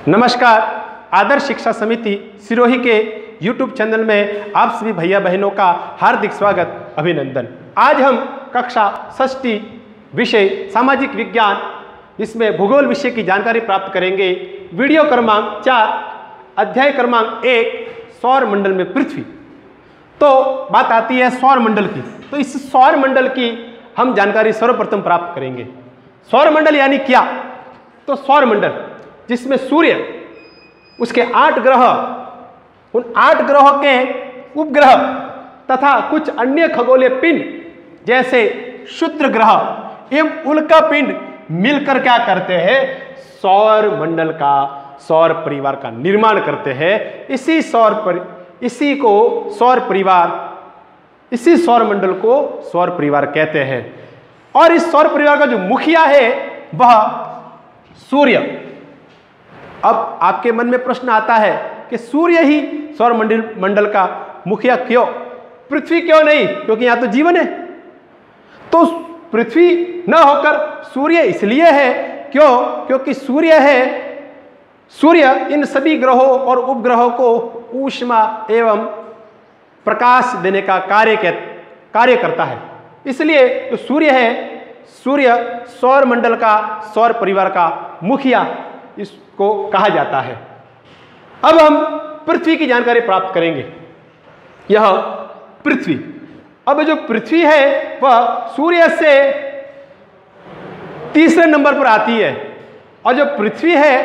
नमस्कार। आदर्श शिक्षा समिति सिरोही के YouTube चैनल में आप सभी भैया बहनों का हार्दिक स्वागत, अभिनंदन। आज हम कक्षा षष्ठी विषय सामाजिक विज्ञान, जिसमें भूगोल विषय की जानकारी प्राप्त करेंगे। वीडियो क्रमांक 4, अध्याय क्रमांक 1, सौर मंडल में पृथ्वी। तो बात आती है सौर मंडल की। तो इस सौर मंडल की हम जानकारी सर्वप्रथम प्राप्त करेंगे। सौर मंडल यानी क्या? तो सौर मंडल जिसमें सूर्य, उसके 8 ग्रह, उन 8 ग्रहों के उपग्रह तथा कुछ अन्य खगोलीय पिंड जैसे क्षुद्र ग्रह एवं उल्का पिंड मिलकर क्या करते हैं? सौर मंडल का, सौर परिवार का निर्माण करते हैं। इसी सौर मंडल को सौर परिवार कहते हैं। और इस सौर परिवार का जो मुखिया है वह सूर्य। अब आपके मन में प्रश्न आता है कि सूर्य ही सौर मंडल का मुखिया क्यों, पृथ्वी क्यों नहीं? क्योंकि यहां तो जीवन है। तो पृथ्वी न होकर सूर्य इसलिए है क्योंकि सूर्य इन सभी ग्रहों और उपग्रहों को ऊष्मा एवं प्रकाश देने का कार्य करता है। इसलिए जो सूर्य है, सूर्य सौर मंडल का, सौर परिवार का मुखिया इसको कहा जाता है। अब हम पृथ्वी की जानकारी प्राप्त करेंगे। यह पृथ्वी, अब जो पृथ्वी है वह सूर्य से तीसरे नंबर पर आती है। और जो पृथ्वी है,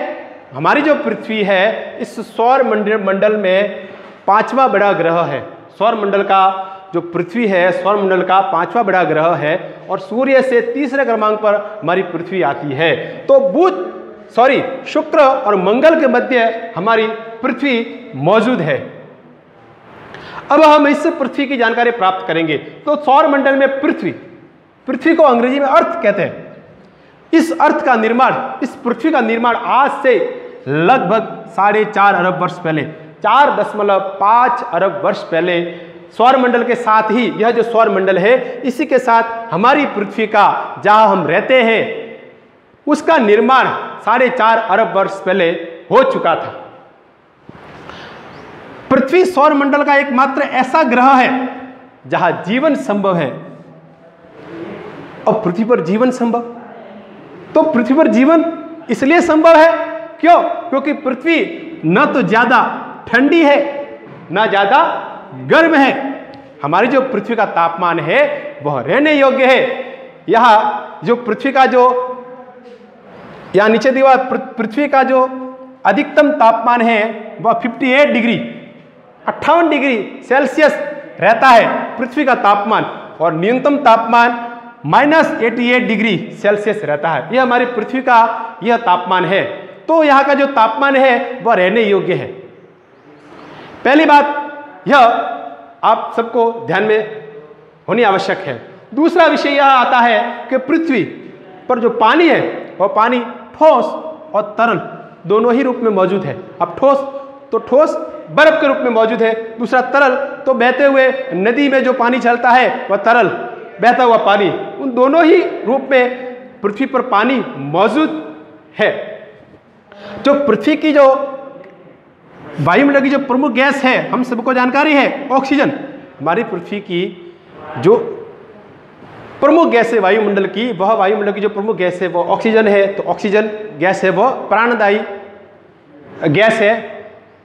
हमारी जो पृथ्वी है, इस सौर मंडल में 5वां बड़ा ग्रह है। सौर मंडल का जो पृथ्वी है, सौर मंडल का 5वां बड़ा ग्रह है और सूर्य से तीसरे क्रमांक पर हमारी पृथ्वी आती है। तो शुक्र और मंगल के मध्य हमारी पृथ्वी मौजूद है। अब हम इस पृथ्वी की जानकारी प्राप्त करेंगे। तो सौर मंडल में पृथ्वी को अंग्रेजी में अर्थ कहते हैं। इस पृथ्वी का निर्माण आज से लगभग 4.5 अरब वर्ष पहले, 4.5 अरब वर्ष पहले सौर मंडल के साथ ही, यह जो सौर मंडल है, इसी के साथ हमारी पृथ्वी का, जहां हम रहते हैं, उसका निर्माण 4.5 अरब वर्ष पहले हो चुका था। पृथ्वी सौर मंडल का एकमात्र ऐसा ग्रह है जहां जीवन संभव है। और पृथ्वी पर जीवन संभव, तो पृथ्वी पर जीवन इसलिए संभव है क्योंकि पृथ्वी न तो ज्यादा ठंडी है न ज्यादा गर्म है। हमारी जो पृथ्वी का तापमान है वह रहने योग्य है। यहाँ नीचे दीवार पृथ्वी का जो अधिकतम तापमान है वह 58 डिग्री सेल्सियस रहता है पृथ्वी का तापमान, और न्यूनतम तापमान -88 डिग्री सेल्सियस रहता है। यह हमारी पृथ्वी का यह तापमान है। तो यहाँ का जो तापमान है वह रहने योग्य है। पहली बात यह आप सबको ध्यान में होनी आवश्यक है। दूसरा विषय यह आता है कि पृथ्वी पर जो पानी है वह पानी ठोस और तरल दोनों ही रूप में मौजूद है। अब ठोस बर्फ के रूप में मौजूद है, दूसरा तरल तो बहते हुए नदी में जो पानी चलता है वह तरल बहता हुआ पानी, उन दोनों ही रूप में पृथ्वी पर पानी मौजूद है। जो पृथ्वी की जो वायुमंडल की जो प्रमुख गैस है, हम सबको जानकारी है, ऑक्सीजन। हमारी पृथ्वी की जो प्रमुख गैस है वायुमंडल की, वह वायुमंडल की जो प्रमुख गैस है वो ऑक्सीजन है। तो ऑक्सीजन गैस है वह प्राणदायी गैस है,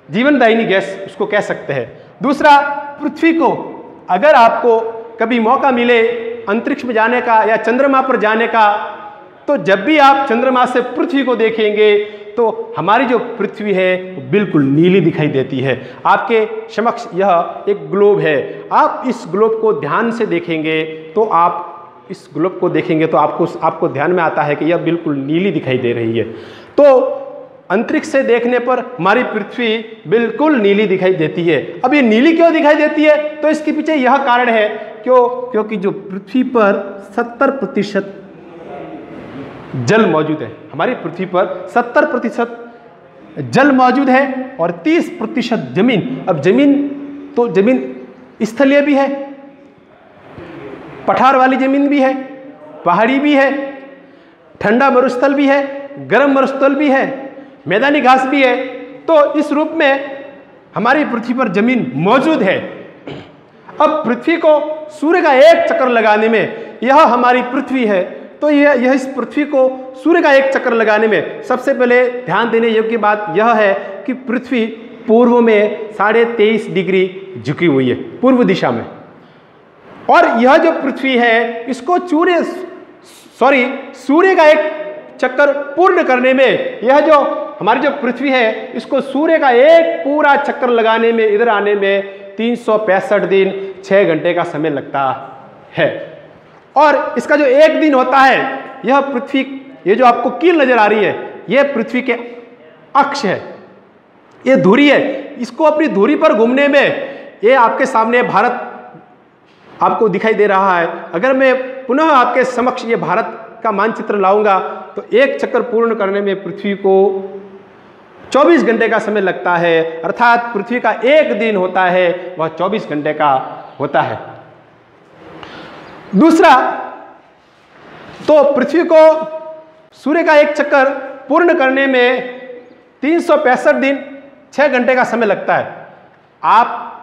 जीवनदायिनी गैस उसको कह सकते हैं। दूसरा, पृथ्वी को अगर आपको कभी मौका मिले अंतरिक्ष में जाने का या चंद्रमा पर जाने का, तो जब भी आप चंद्रमा से पृथ्वी को देखेंगे तो हमारी जो पृथ्वी है बिल्कुल नीली दिखाई देती है। आपके समक्ष यह एक ग्लोब है। आप इस ग्लोब को ध्यान से देखेंगे तो आपको ध्यान में आता है कि यह बिल्कुल नीली दिखाई दे रही है। तो अंतरिक्ष से देखने पर हमारी पृथ्वी बिल्कुल नीली दिखाई देती है। अब ये नीली क्यों दिखाई देती है? तो इसके पीछे यह कारण है क्योंकि जो पृथ्वी पर 70% जल मौजूद है। हमारी पृथ्वी पर 70% जल मौजूद है और 30% जमीन। अब जमीन स्थलीय भी है, पठार वाली जमीन भी है, पहाड़ी भी है, ठंडा मरुस्थल भी है, गर्म मरुस्थल भी है। मैदानी घास भी है। तो इस रूप में हमारी पृथ्वी पर जमीन मौजूद है। अब पृथ्वी को सूर्य का एक चक्कर लगाने में, यह हमारी पृथ्वी है, तो यह इस पृथ्वी को सूर्य का एक चक्कर लगाने में सबसे पहले ध्यान देने योग्य बात यह है कि पृथ्वी पूर्व में 23.5 डिग्री झुकी हुई है, पूर्व दिशा में। और यह जो पृथ्वी है इसको सूर्य का एक चक्कर पूर्ण करने में, यह जो हमारी जो पृथ्वी है इसको सूर्य का एक पूरा चक्कर लगाने में, इधर आने में 365 दिन 6 घंटे का समय लगता है। और इसका जो एक दिन होता है, यह पृथ्वी, ये जो आपको कील नजर आ रही है, यह पृथ्वी के अक्ष है, ये धुरी है। इसको अपनी धुरी पर घूमने में, ये आपके सामने भारत आपको दिखाई दे रहा है। अगर मैं पुनः आपके समक्ष ये भारत का मानचित्र लाऊंगा तो एक चक्कर पूर्ण करने में पृथ्वी को 24 घंटे का समय लगता है, अर्थात पृथ्वी का एक दिन होता है वह 24 घंटे का होता है। दूसरा, तो पृथ्वी को सूर्य का एक चक्कर पूर्ण करने में 365 दिन 6 घंटे का समय लगता है। आपने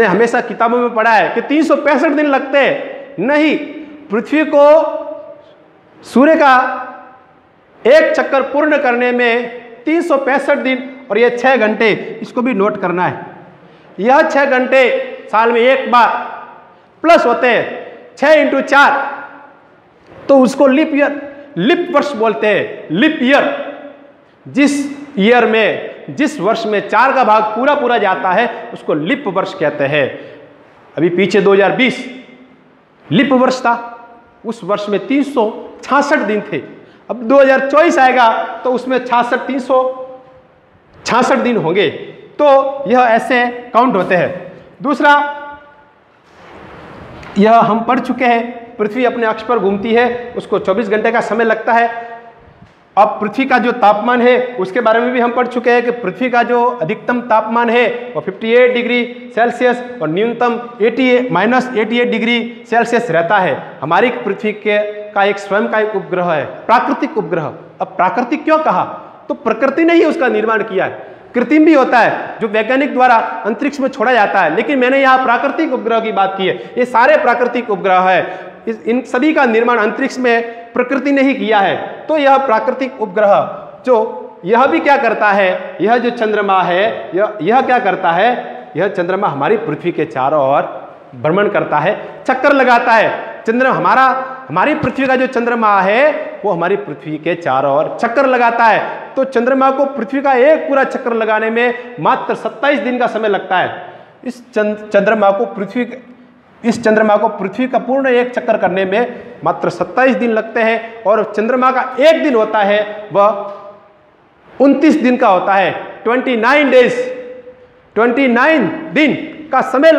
हमेशा किताबों में पढ़ा है कि 365 दिन लगते हैं, नहीं, पृथ्वी को सूर्य का एक चक्कर पूर्ण करने में 365 दिन और यह 6 घंटे, इसको भी नोट करना है। यह 6 घंटे साल में एक बार प्लस होते हैं, 6 × 4, तो उसको लिप वर्ष बोलते हैं। लिप ईयर, जिस वर्ष में 4 का भाग पूरा जाता है उसको लिप वर्ष कहते हैं। अभी पीछे 2020 लिप वर्ष था, उस वर्ष में 366 दिन थे। अब 2024 आएगा तो उसमें 366 दिन होंगे। तो यह ऐसे काउंट होते हैं। दूसरा, यह हम पढ़ चुके हैं, पृथ्वी अपने अक्ष पर घूमती है, उसको 24 घंटे का समय लगता है। अब पृथ्वी का जो तापमान है उसके बारे में भी हम पढ़ चुके हैं कि पृथ्वी का जो अधिकतम तापमान है वो 58 डिग्री सेल्सियस और न्यूनतम -88 डिग्री सेल्सियस रहता है। हमारी पृथ्वी का एक स्वयं का एक उपग्रह है, प्राकृतिक उपग्रह। अब प्राकृतिक क्यों कहा? तो प्रकृति ने ही उसका निर्माण किया है। कृत्रिम भी होता है जो वैज्ञानिक द्वारा अंतरिक्ष में छोड़ा जाता है, लेकिन मैंने यहाँ प्राकृतिक उपग्रह की बात की है। ये सारे प्राकृतिक उपग्रह है, इन सभी का निर्माण अंतरिक्ष में प्रकृति ने ही किया है। तो यह प्राकृतिक उपग्रह जो यह भी क्या करता है, यह जो चंद्रमा है, यह क्या करता है, यह चंद्रमा हमारी पृथ्वी के चारों ओर भ्रमण करता है, चक्कर लगाता है। हमारी पृथ्वी का जो चंद्रमा है वो हमारी पृथ्वी के चारों ओर चक्कर लगाता है। तो चंद्रमा को पृथ्वी का एक पूरा चक्कर लगाने में मात्र 27 दिन का समय लगता है। इस चंद्रमा को पृथ्वी का पूर्ण एक चक्कर करने में मात्र 27 दिन लगते हैं। और चंद्रमा का एक दिन होता है वह 29 दिन का होता है, 29 डेज, 29 दिन का समय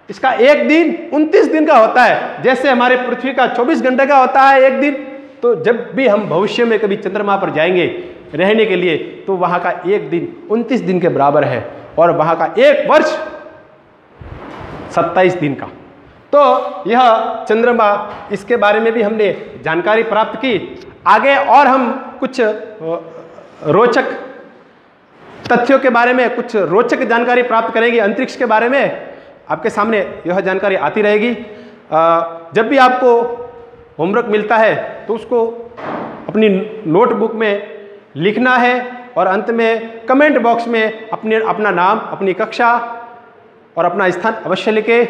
इसका एक दिन 29 दिन का होता है। जैसे हमारे पृथ्वी का 24 घंटे का होता है एक दिन, तो जब भी हम भविष्य में कभी चंद्रमा पर जाएंगे रहने के लिए तो वहां का एक दिन 29 दिन के बराबर है और वहां का एक वर्ष 27 दिन का। तो यह चंद्रमा, इसके बारे में भी हमने जानकारी प्राप्त की। आगे और हम कुछ रोचक तथ्यों के बारे में, कुछ रोचक जानकारी प्राप्त करेंगे अंतरिक्ष के बारे में। आपके सामने यह जानकारी आती रहेगी। जब भी आपको होमवर्क मिलता है तो उसको अपनी नोटबुक में लिखना है और अंत में कमेंट बॉक्स में अपना नाम, अपनी कक्षा और अपना स्थान अवश्य लिखें।